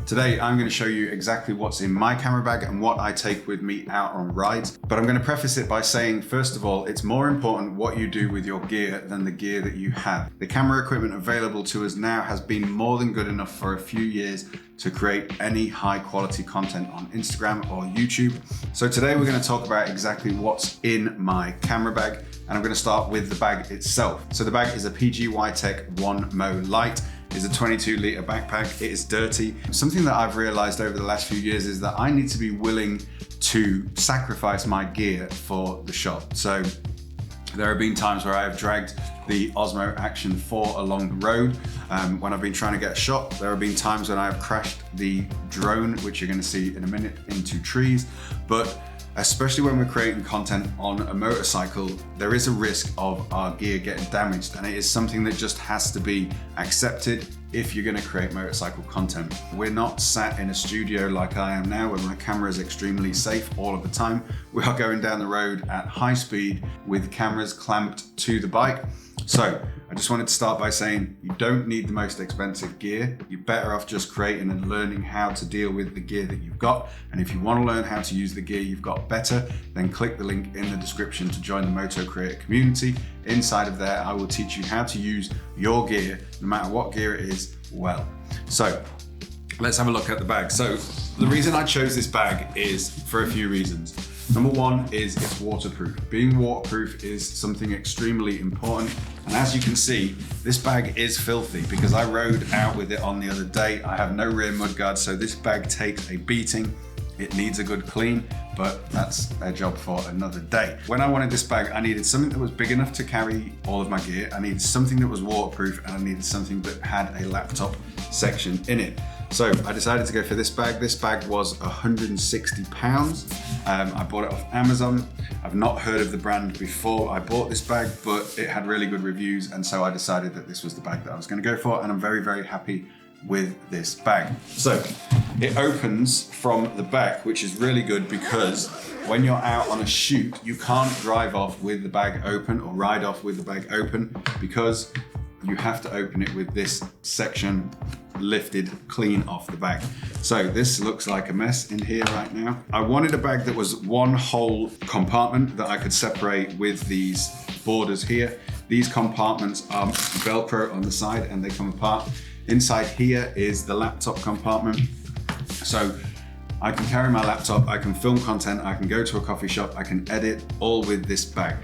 Today, I'm going to show you exactly what's in my camera bag and what I take with me out on rides. But I'm going to preface it by saying, first of all, it's more important what you do with your gear than the gear that you have. The camera equipment available to us now has been more than good enough for a few years to create any high quality content on Instagram or YouTube. So today we're going to talk about exactly what's in my camera bag, and I'm going to start with the bag itself. So the bag is a PGY-TECH 1MO Lite. It's a 22-litre backpack. It is dirty. Something that I've realized over the last few years is that I need to be willing to sacrifice my gear for the shot. So there have been times where I have dragged the Osmo Action 4 along the road when I've been trying to get a shot. There have been times when I have crashed the drone, which you're going to see in a minute, into trees. But especially when we're creating content on a motorcycle, there is a risk of our gear getting damaged, and it is something that just has to be accepted if you're going to create motorcycle content. We're not sat in a studio like I am now, where my camera is extremely safe all of the time. We are going down the road at high speed with cameras clamped to the bike. So I just wanted to start by saying you don't need the most expensive gear. You're better off just creating and learning how to deal with the gear that you've got. And if you want to learn how to use the gear you've got better, then click the link in the description to join the Moto Creator community. Inside of there, I will teach you how to use your gear, no matter what gear it is, well. So let's have a look at the bag. So the reason I chose this bag is for a few reasons. Number one is it's waterproof. Being waterproof is something extremely important. And as you can see, this bag is filthy because I rode out with it on the other day. I have no rear mudguard, so this bag takes a beating. It needs a good clean, but that's a job for another day. When I wanted this bag, I needed something that was big enough to carry all of my gear. I needed something that was waterproof, and I needed something that had a laptop section in it. So I decided to go for this bag. This bag was £160. I bought it off Amazon. I've not heard of the brand before I bought this bag, but it had really good reviews, and so I decided that this was the bag that I was going to go for, and I'm very, very happy with this bag. So it opens from the back, which is really good because when you're out on a shoot, you can't drive off with the bag open or ride off with the bag open, because you have to open it with this section lifted clean off the bag. So this looks like a mess in here right now. I wanted a bag that was one whole compartment that I could separate with these borders here. These compartments are Velcro on the side and they come apart. Inside here is the laptop compartment. So I can carry my laptop, I can film content, I can go to a coffee shop, I can edit, all with this bag.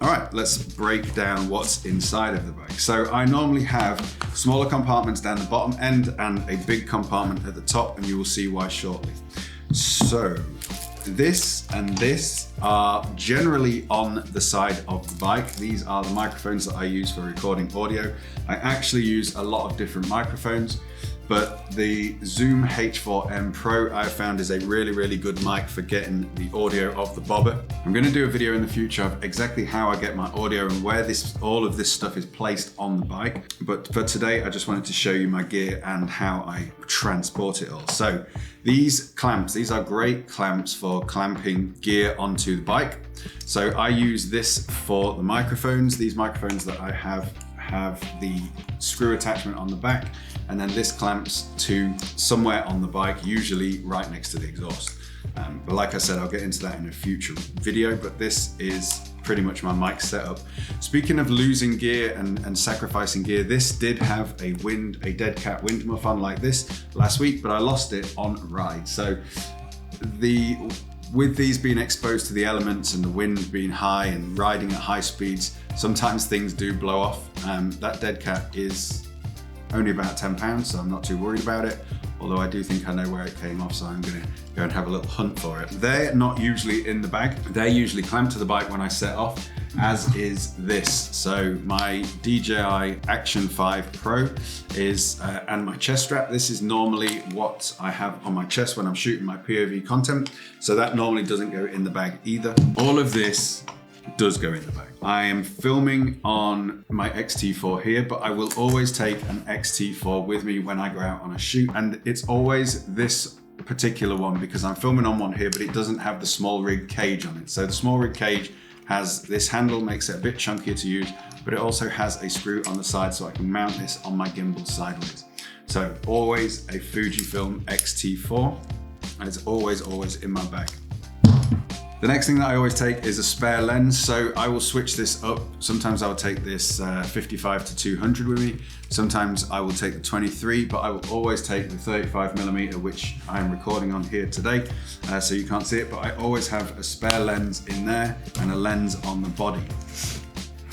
All right, let's break down what's inside of the bag. So I normally have smaller compartments down the bottom end and a big compartment at the top, and you will see why shortly. So this and this are generally on the side of the bike. These are the microphones that I use for recording audio. I actually use a lot of different microphones, but the Zoom H4n Pro I found is a really, really good mic for getting the audio off the bobber. I'm going to do a video in the future of exactly how I get my audio and where all of this stuff is placed on the bike. But for today, I just wanted to show you my gear and how I transport it all. So these clamps, these are great clamps for clamping gear onto the bike. So I use this for the microphones. These microphones that I have the screw attachment on the back, and then this clamps to somewhere on the bike, usually right next to the exhaust. But like I said, I'll get into that in a future video, but this is pretty much my mic setup. Speaking of losing gear and sacrificing gear, this did have a dead cat wind muff on like this last week, but I lost it on a ride. So with these being exposed to the elements and the wind being high and riding at high speeds, sometimes things do blow off. That dead cat is only about £10, so I'm not too worried about it. Although I do think I know where it came off, so I'm gonna go and have a little hunt for it. They're not usually in the bag. They're usually clamped to the bike when I set off, as is this. So my DJI Action 5 Pro is, and my chest strap, this is normally what I have on my chest when I'm shooting my POV content. So that normally doesn't go in the bag either. All of this does go in the bag. I am filming on my X-T4 here, but I will always take an X-T4 with me when I go out on a shoot. And it's always this particular one because I'm filming on one here, but it doesn't have the small rig cage on it. So the small rig cage has this handle, makes it a bit chunkier to use, but it also has a screw on the side so I can mount this on my gimbal sideways. So always a Fujifilm X-T4, and it's always in my bag. The next thing that I always take is a spare lens, so I will switch this up. Sometimes I'll take this 55 to 200 with me. Sometimes I will take the 23, but I will always take the 35mm, which I'm recording on here today, so you can't see it, but I always have a spare lens in there and a lens on the body.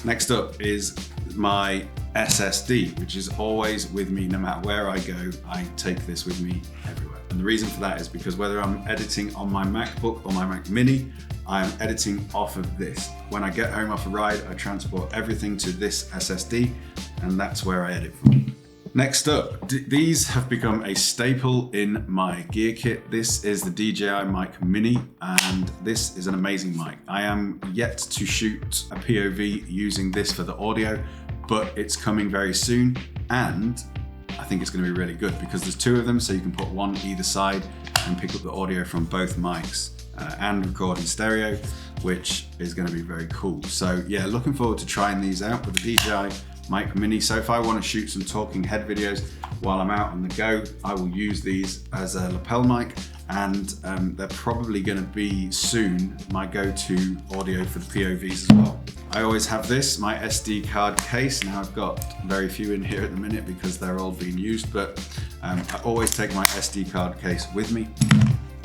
Next up is my SSD, which is always with me no matter where I go. I take this with me everywhere. And the reason for that is because whether I'm editing on my MacBook or my Mac Mini, I am editing off of this. When I get home off a ride, I transport everything to this SSD, and that's where I edit from. Next up, these have become a staple in my gear kit. This is the DJI Mic Mini, and this is an amazing mic. I am yet to shoot a POV using this for the audio, but it's coming very soon, and I think it's going to be really good because there's two of them, so you can put one either side and pick up the audio from both mics and record in stereo, which is going to be very cool. So yeah, looking forward to trying these out with the DJI Mic Mini. So if I want to shoot some talking head videos while I'm out on the go, I will use these as a lapel mic, and they're probably going to be soon my go-to audio for the POVs as well. I always have this, my SD card case. Now I've got very few in here at the minute because they're all being used, but I always take my SD card case with me.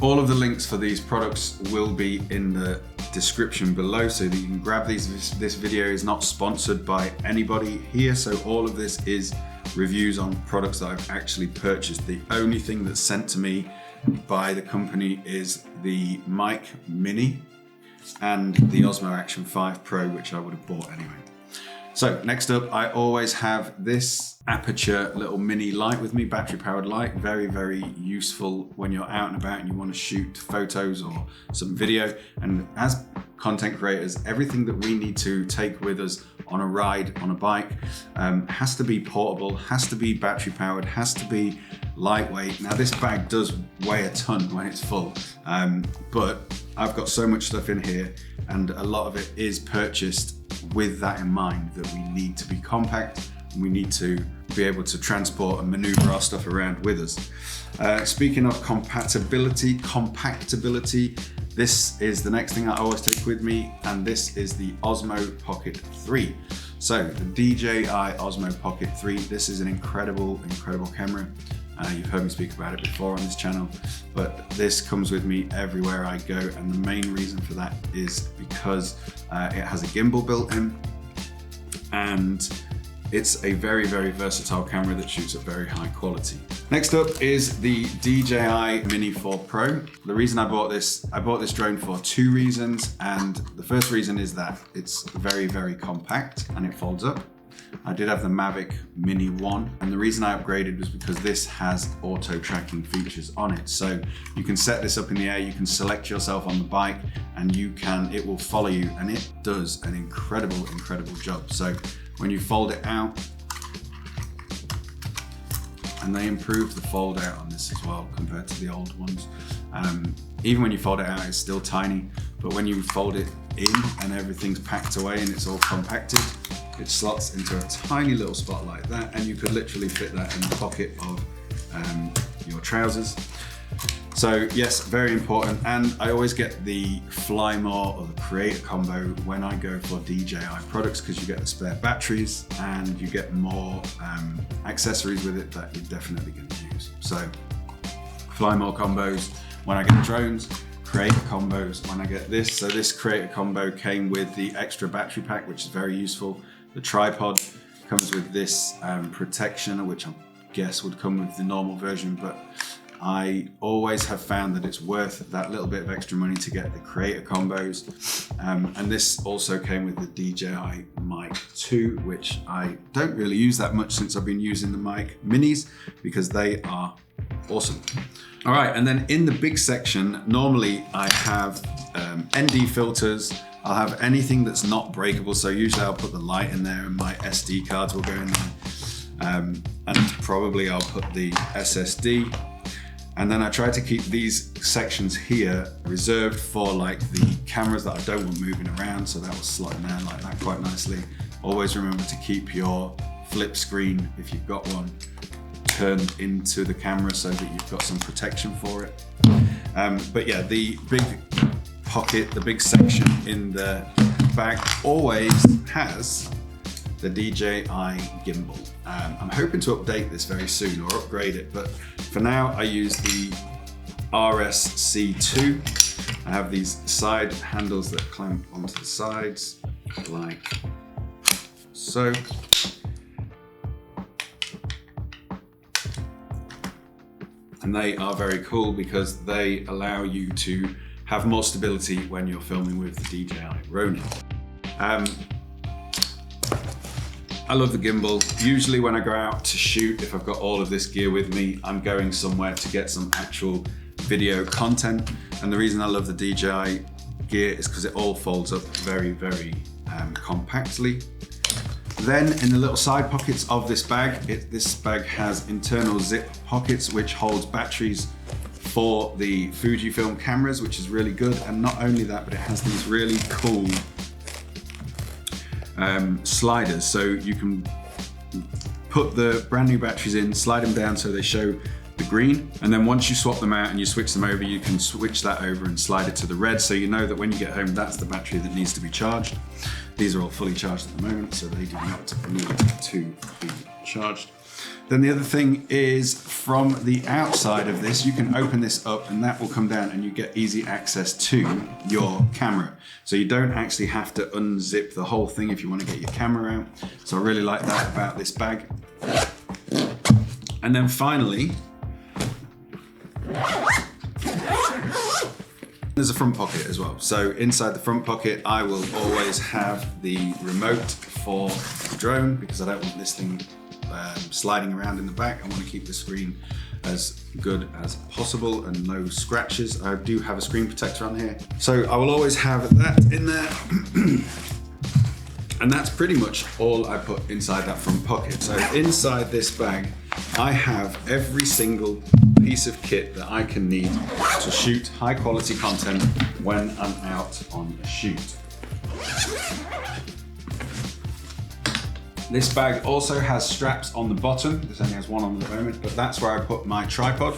All of the links for these products will be in the description below so that you can grab these. This video is not sponsored by anybody here, so all of this is reviews on products that I've actually purchased. The only thing that's sent to me by the company is the Mic Mini and the Osmo Action 5 Pro, which I would have bought anyway. So next up, I always have this Aperture little mini light with me, battery powered light. Very, very useful when you're out and about and you want to shoot photos or some video. And as content creators, everything that we need to take with us on a ride, on a bike, has to be portable, has to be battery powered, has to be lightweight. Now this bag does weigh a ton when it's full, but I've got so much stuff in here, and a lot of it is purchased with that in mind, that we need to be compact and we need to be able to transport and maneuver our stuff around with us. Speaking of compactability, this is the next thing I always take with me, and this is the Osmo Pocket 3. So the DJI Osmo Pocket 3, this is an incredible camera. You've heard me speak about it before on this channel, but this comes with me everywhere I go, and the main reason for that is because it has a gimbal built in, and it's a very, very versatile camera that shoots at very high quality. Next up is the DJI Mini 4 Pro. The reason I bought this drone for two reasons, and the first reason is that it's very, very compact and it folds up. I did have the Mavic Mini 1, and the reason I upgraded was because this has auto tracking features on it. So you can set this up in the air, you can select yourself on the bike, and it will follow you, and it does an incredible job. So when you fold it out, and they improved the fold out on this as well compared to the old ones. Even when you fold it out, it's still tiny, but when you fold it in and everything's packed away and it's all compacted, it slots into a tiny little spot like that, and you could literally fit that in the pocket of your trousers. So yes, very important. And I always get the Fly More or the Creator combo when I go for DJI products, because you get the spare batteries and you get more accessories with it that you're definitely going to use. So Fly More combos when I get drones, Creator combos when I get this. So this Creator combo came with the extra battery pack, which is very useful. The tripod comes with this protection, which I guess would come with the normal version, but I always have found that it's worth that little bit of extra money to get the Creator combos. And this also came with the DJI Mic 2, which I don't really use that much since I've been using the Mic Minis, because they are awesome. All right, and then in the big section, normally I have ND filters. I'll have anything that's not breakable. So usually I'll put the light in there and my SD cards will go in there. And probably I'll put the SSD. And then I try to keep these sections here reserved for like the cameras that I don't want moving around. So that will slot in there like that quite nicely. Always remember to keep your flip screen, if you've got one, turned into the camera so that you've got some protection for it. But yeah, the big pocket, the big section in the bag always has the DJI gimbal. I'm hoping to update this very soon or upgrade it, but for now I use the RSC2. I have these side handles that clamp onto the sides like so. And they are very cool because they allow you to have more stability when you're filming with the DJI Ronin. I love the gimbal. Usually when I go out to shoot, if I've got all of this gear with me, I'm going somewhere to get some actual video content. And the reason I love the DJI gear is because it all folds up very, very compactly. Then in the little side pockets of this bag, this bag has internal zip pockets which holds batteries for the Fujifilm cameras, which is really good. And not only that, but it has these really cool sliders, so you can put the brand new batteries in, slide them down so they show the green, and then once you swap them out and you switch them over, you can switch that over and slide it to the red, so you know that when you get home that's the battery that needs to be charged. These are all fully charged at the moment, so they do not need to be charged. Then the other thing is, from the outside of this, you can open this up and that will come down and you get easy access to your camera. So you don't actually have to unzip the whole thing if you want to get your camera out. So I really like that about this bag. And then finally, there's a front pocket as well. So inside the front pocket, I will always have the remote for the drone because I don't want this thing sliding around in the back. I want to keep the screen as good as possible and no scratches. I do have a screen protector on here, so I will always have that in there. And that's pretty much all I put inside that front pocket. So inside this bag, I have every single piece of kit that I can need to shoot high quality content when I'm out on a shoot. This bag also has straps on the bottom. This only has one on at the moment, but that's where I put my tripod,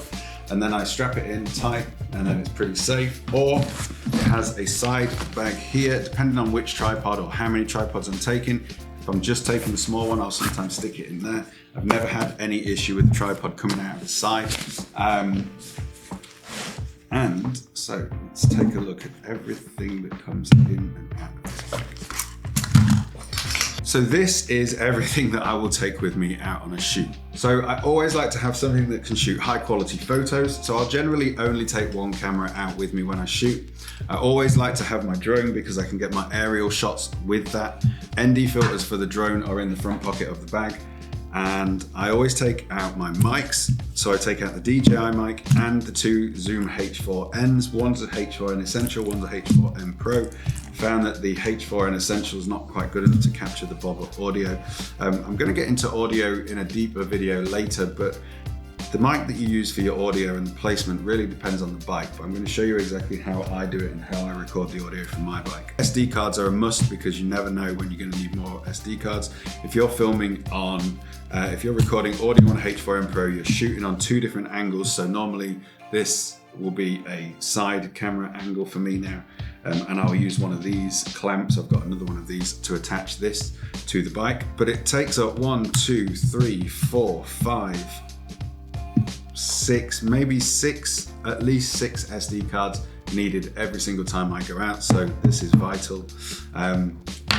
and then I strap it in tight, and then it's pretty safe. Or it has a side bag here, depending on which tripod or how many tripods I'm taking. If I'm just taking the small one, I'll sometimes stick it in there. I've never had any issue with the tripod coming out of the side. And so let's take a look at everything that comes in and out of this bag. So this is everything that I will take with me out on a shoot. So I always like to have something that can shoot high quality photos. So I'll generally only take one camera out with me when I shoot. I always like to have my drone because I can get my aerial shots with that. ND filters for the drone are in the front pocket of the bag. And I always take out my mics. So I take out the DJI mic and the two Zoom H4Ns. One's a H4N Essential, one's a H4N Pro. Found that the H4N Essential is not quite good enough to capture the bobber audio. I'm going to get into audio in a deeper video later, but the mic that you use for your audio and the placement really depends on the bike, but I'm going to show you exactly how I do it and how I record the audio from my bike. SD cards are a must because you never know when you're going to need more SD cards. If you're filming on, if you're recording audio on H4N Pro, you're shooting on two different angles, so normally this will be a side camera angle for me now, and I'll use one of these clamps. I've got another one of these to attach this to the bike, but it takes up 1, 2, 3, 4, 5, 6, maybe 6, at least 6 SD cards needed every single time I go out, so this is vital.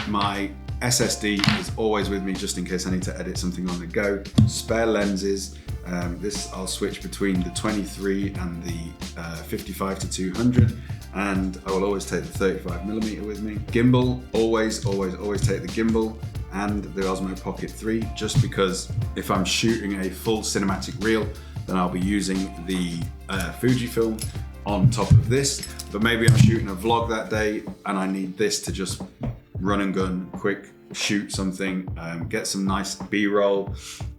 My SSD is always with me just in case I need to edit something on the go. Spare lenses, this I'll switch between the 23 and the 55 to 200, and I will always take the 35mm with me. Gimbal, always take the gimbal and the Osmo Pocket 3, just because if I'm shooting a full cinematic reel, then I'll be using the Fujifilm on top of this. But maybe I'm shooting a vlog that day and I need this to just run and gun, quick shoot something, get some nice B-roll,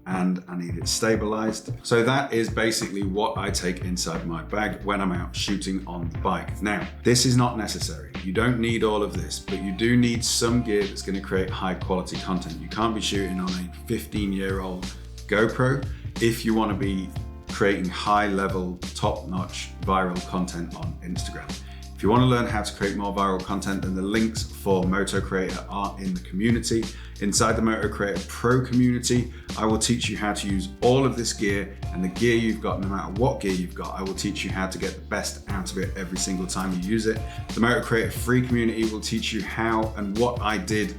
and I need it stabilized. So that is basically what I take inside my bag when I'm out shooting on the bike. Now, this is not necessary. You don't need all of this, but you do need some gear that's going to create high quality content. You can't be shooting on a 15-year-old GoPro. if you want to be creating high-level, top-notch viral content on Instagram. If you want to learn how to create more viral content, then the links for Moto Creator are in the community. Inside the Moto Creator Pro community, I will teach you how to use all of this gear, and the gear you've got, no matter what gear you've got, I will teach you how to get the best out of it every single time you use it. The Moto Creator Free community will teach you how and what I did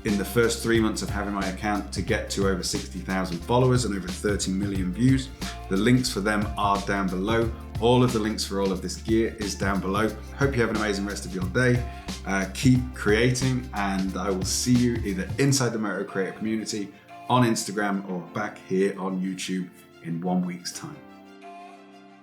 in the first 3 months of having my account to get to over 60,000 followers and over 30 million views. The links for them are down below. All of the links for all of this gear is down below. Hope you have an amazing rest of your day. Keep creating, and I will see you either inside the Moto Creator community, on Instagram, or back here on YouTube in 1 week's time.